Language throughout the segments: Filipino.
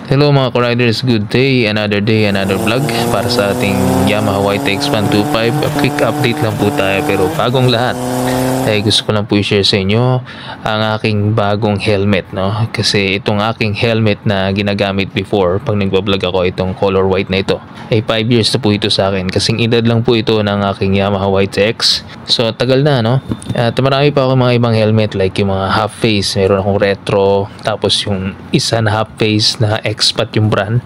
Hello mga ka-riders, good day, another vlog para sa ating Yamaha YTX 125. Quick update lang po tayo pero bagong lahat. Gusto ko lang po i-share sa inyo ang aking bagong helmet, no? Kasi itong aking helmet na ginagamit before pag nagbablog ako, itong color white na ito, 5 years na po ito sa akin. Kasing edad lang po ito ng aking Yamaha YTX. So tagal na, no? At marami pa ako mga ibang helmet like yung mga half face, meron akong retro, tapos yung isa na half face na expat yung brand.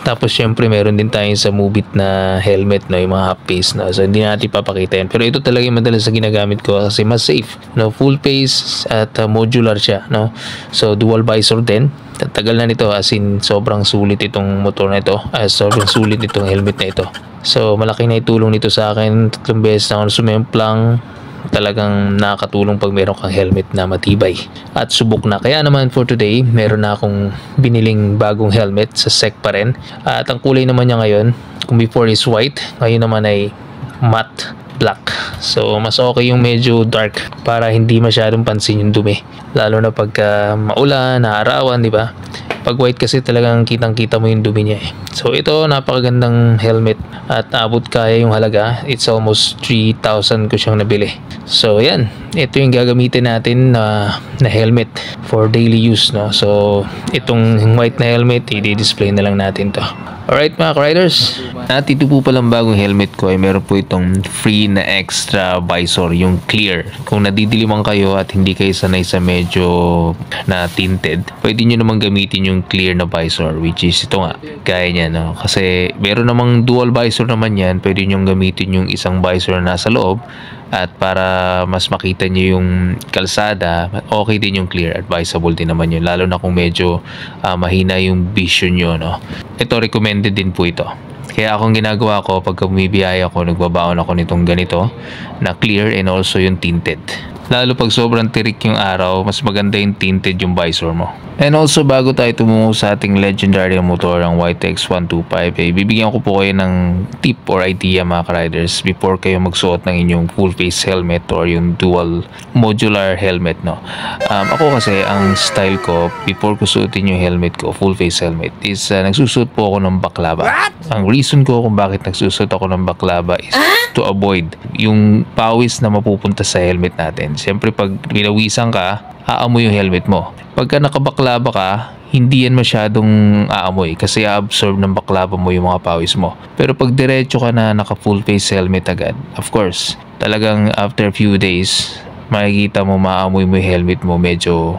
Tapos syempre meron din tayo sa Movit na helmet, no, yung mga half face na. So hindi natin papakita yan. Pero ito talaga yung madalas na ginagamit ko kasi mas safe, no, full face at modular siya, no. So dual visor din. Tagal na nito, as in sobrang sulit itong motor na ito. Sobrang sulit itong helmet na ito. So malaki na itulong nito sa akin. 3 beses na ako sumemplang. Talagang nakakatulong pag meron kang helmet na matibay at subok na. Kaya naman for today, meron na akong biniling bagong helmet sa SEC pa rin. At ang kulay naman niya ngayon, kung before is white, ngayon naman ay matte black. So mas okay yung medyo dark para hindi masyadong pansin yung dumi. Lalo na pagka maulan, naarawan, di ba? Pag white kasi talagang kitang-kita mo yung dumi niya eh. So ito, napakagandang helmet at abot kaya yung halaga. It's almost 3,000 ko siyang nabili. So yan, ito yung gagamitin natin na helmet for daily use, no? So itong white na helmet, i-display na lang natin to. Alright mga ka-riders, at ito po palang bagong helmet ko ay meron po itong free na extra visor, yung clear. Kung nadidiliman kayo at hindi kayo sanay sa medyo na tinted, pwede nyo namang gamitin yung clear na visor, which is ito nga, gaya niya, no? Kasi meron namang dual visor naman yan, pwede nyo gamitin yung isang visor na nasa loob. At para mas makita nyo yung kalsada, okay din yung clear, advisable din naman yun, lalo na kung medyo mahina yung vision nyo, no? Ito, recommended din po ito. Kaya akong ginagawa ko pagka bumibiyaya ako, nagbabaon ako nitong ganito na clear and also yung tinted. Lalo pag sobrang tirik yung araw, mas maganda yung tinted yung visor mo. And also, bago tayo tumungo sa ating legendary motor, ang YTX 125, bibigyan ko po kayo ng tip or idea mga ka-riders before kayo magsuot ng inyong full face helmet or yung dual modular helmet, no. Ako kasi, ang style ko, before ko suotin yung helmet ko, full face helmet, is nagsusuot po ako ng baklava. Ang reason ko kung bakit nagsusuot ako ng baklava is to avoid yung pawis na mapupunta sa helmet natin. Siyempre, pag binawisan ka, aamoy yung helmet mo. Pagka nakabaklava ka, hindi yan masyadong aamoy kasi absorb ng baklava mo yung mga pawis mo. Pero pag diretso ka na naka full face helmet agad, of course, talagang after a few days, makikita mo, maamoy mo yung helmet mo, medyo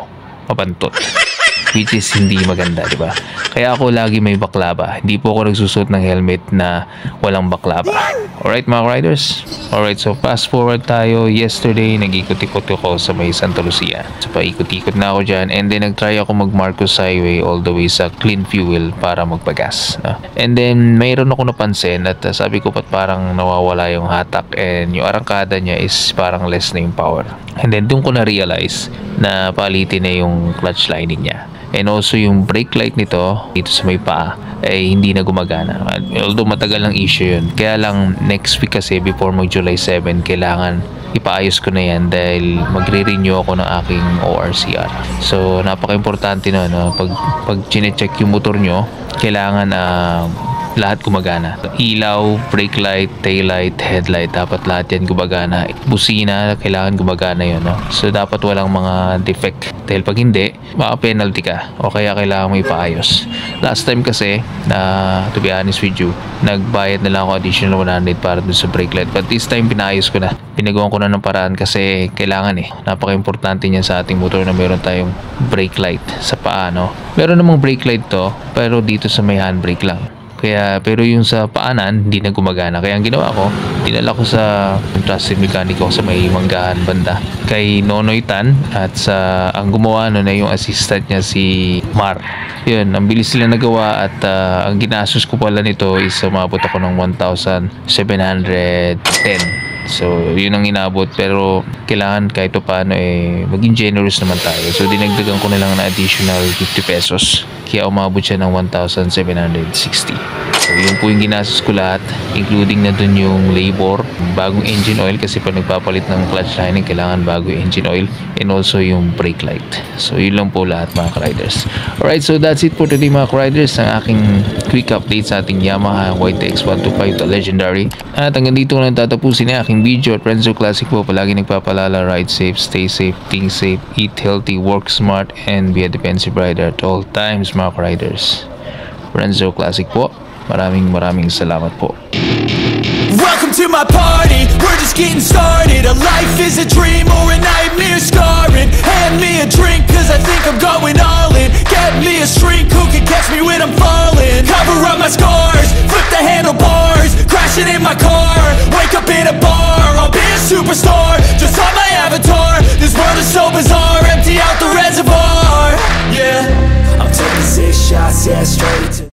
mapantot. Which is hindi maganda, di ba? Kaya ako lagi may baklava. Hindi po ako nagsusuot ng helmet na walang baklava. Alright mga riders? Alright, so fast forward tayo. Yesterday, nag-ikot-ikot ako sa may Santa Lucia. So paikot-ikot na ako dyan. And then nag-try ako mag-Marcos Highway all the way sa Clean Fuel para magpagas. No? And then mayroon ako napansin at sabi ko pat parang nawawala yung hatak and yung arangkada niya is parang less na yung power. And then doon ko na-realize na palitin na yung clutch lining niya. And also yung brake light nito dito sa may paa ay hindi na gumagana. Although matagal ng issue yun. Kaya lang next week kasi before mag July 7 kailangan ipaayos ko na yan dahil magre-renew ako ng aking ORCR. So napaka-importante na, no? Pag chine-check yung motor nyo, kailangan lahat gumagana. Ilaw, brake light, tail light, headlight, dapat lahat yan gumagana. Busina, kailangan gumagana yun, no? So dapat walang mga defect. Dahil pag hindi, maka-penalty ka o kaya kailangan mo ipaayos. Last time kasi, to be honest with you, nagbayad na lang ako additional 100 para dun sa brake light. But this time, pinaayos ko na. Pinagawan ko na ng paraan kasi kailangan napaka-importante niyan sa ating motor na meron tayong brake light sa paa, no? Meron namang brake light to, pero dito sa may handbrake lang. Pero yung sa paanan, hindi na gumagana. Kaya ang ginawa ko, dinala ko sa trusted mechanic ko sa may Manggahan banda kay Nonoy Tan at ang gumawa nun na yung assistant niya si Mar. Yun, ang bilis sila nagawa at ang ginastos ko pala nito is umabot ako ng 1,710. So, yun ang inabot. Pero, kailangan kahit paano maging generous naman tayo. So, dinagdagan ko na lang na additional 50 pesos. kaya umabot siya ng 1,760. So yun po yung ginastos ko lahat, including na dun yung labor, bagong engine oil kasi pag nagpapalit ng clutch lining kailangan bago yung engine oil, and also yung brake light. So yun lang po lahat mga ka-riders. Alright, so that's it for today mga ka-riders, ang aking quick update sa ating Yamaha YTX 125 the legendary. At hanggang dito ko lang tatapusin ang aking video. At Renzo Classic po, palagi nagpapalala, ride safe, stay safe, think safe, eat healthy, work smart, and be a defensive rider at all times mga ka-riders. Renzo Classic po, maraming salamat po. Welcome to my party, we're just getting started. A life is a dream or a nightmare scarring. Hand me a drink cause I think I'm going all in. Get me a shrink who can catch me when I'm falling. Cover up my scars, flip the handlebars, crashing in my car, wake up in a bar. I'll be a superstar, just on my avatar. This world is so bizarre, empty out the reservoir. Yeah, I'm taking 6 shots, yeah, straight to